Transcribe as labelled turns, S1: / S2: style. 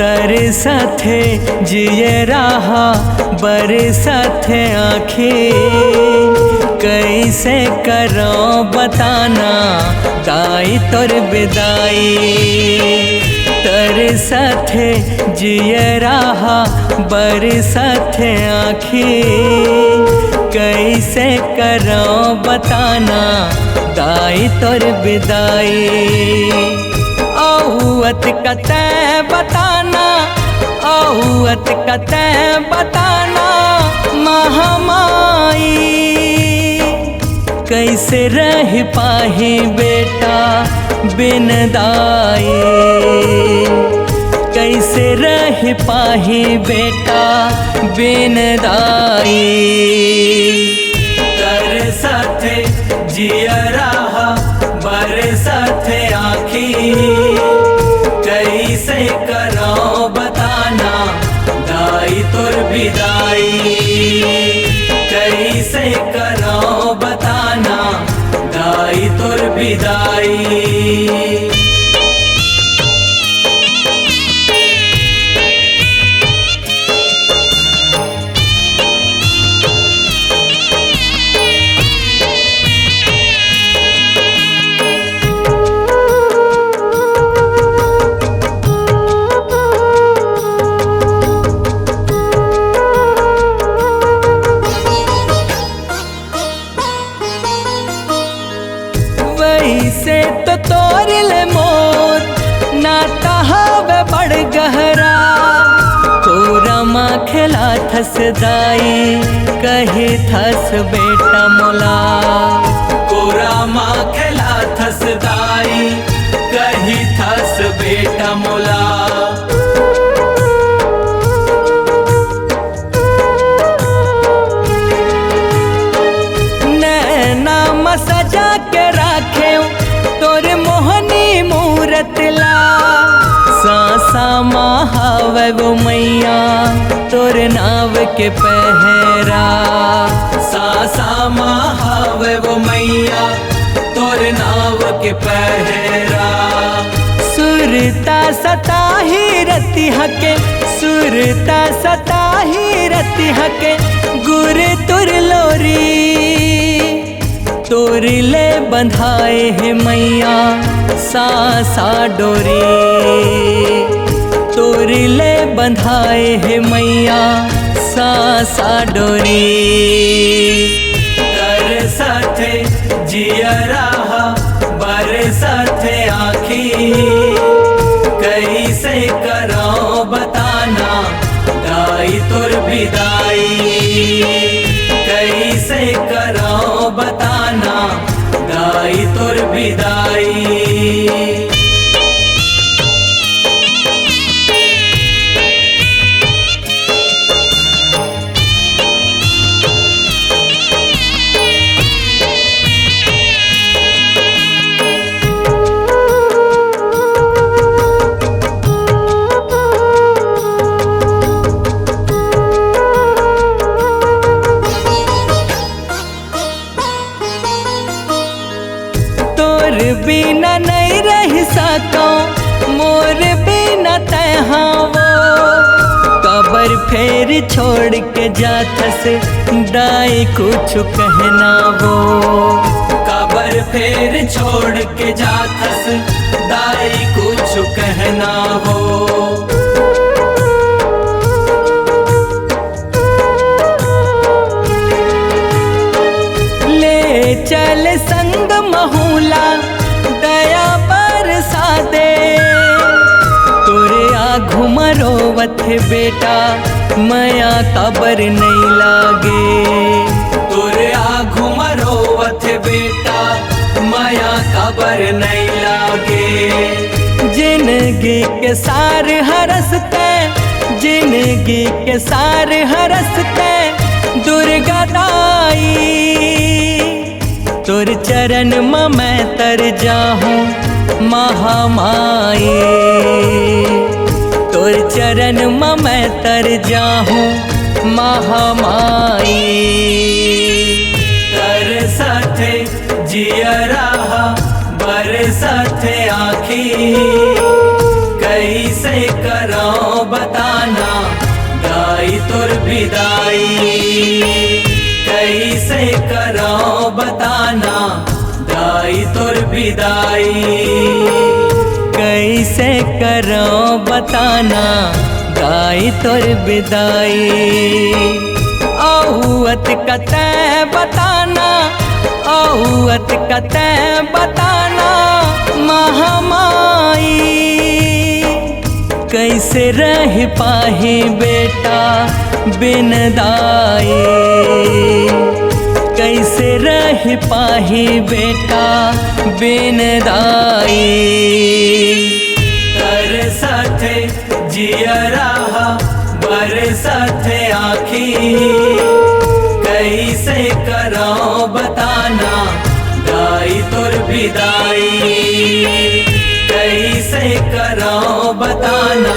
S1: तरसथे जिए राहा बरसथे आँखें, कैसे करो बताना दाई तोर विदाई। तरसथे जिए राहा बरसथे आँखें, कैसे करो बताना दाई तोर विदाई। औवत कते बताना, औवत कते बताना महामाई, कैसे रह पाही बेटा बिन दाई, कैसे रह पाही बेटा बिन दाई। तरसथे जिया राहा बरसथे आँखी, कैसे करो बताना दाई तोर विदाई। कैसे करो बताना दाई तोर विदाई। वैसे तो तोरिल मोर नाता हवे बड़ गहरा, कोरा माँ खेला थस दाई कहे थस बेटा मोला। कोरा माँ खेला थस दाई कही थस बेटा मोला। नैना में सजा के राखे तोर मोहनी मूरत ला, सासा महावे वो मैया तोर नाव के पहरा। सासा महावे वो मैया तोर नाव के पहरा। सुरता सताही रति हके, सुरता सताही रति हके, गुर तुर लोरी तोरिले बंधाए है मैया सासा डोरी। तोरिले बंधाए है मैया सासा डोरी। तरसथे जिया राहा बरसथे आँखी, कैसे करो बताना दाई तोर विदाई। कैसे करो बताना दाई तोर विदाई। तोर बिना नहीं रह सको, मोर बिना तहावो, कबर फेर छोड़ के जाथस दाई कुछ कहना वो। कबर फेर छोड़ के जाथस दाई कुछ कहना वो। ले चल संग महूला दया बरसा दे, तोरे आघू मरोवत बेटा मया कबर नहीं लागे। तोरे आघू मरोवत बेटा मया कबर नहीं लागे। जिंदगी के सार हरसते, जिंदगी के सार हरसते दुर्गा दाई। तोर चरण में मैं तर जाहूँ महामाई, तोर चरण में मैं तर जाहूँ महामाई। तरसथे जिया राहा बरसथे आँखी, कैसे करो कैसे करो बताना दाई तोर विदाई, कैसे करो बताना दाई तोर विदाई। औत कते बताना, औत कते बताना महामाई, कैसे रह पाही बेटा बिन दाई, कैसे रह पाही बेटा बिन दाई। तरसत जियरा बरसत आँखी, कैसे करो बताना दाई तोर विदाई, कैसे करो बताना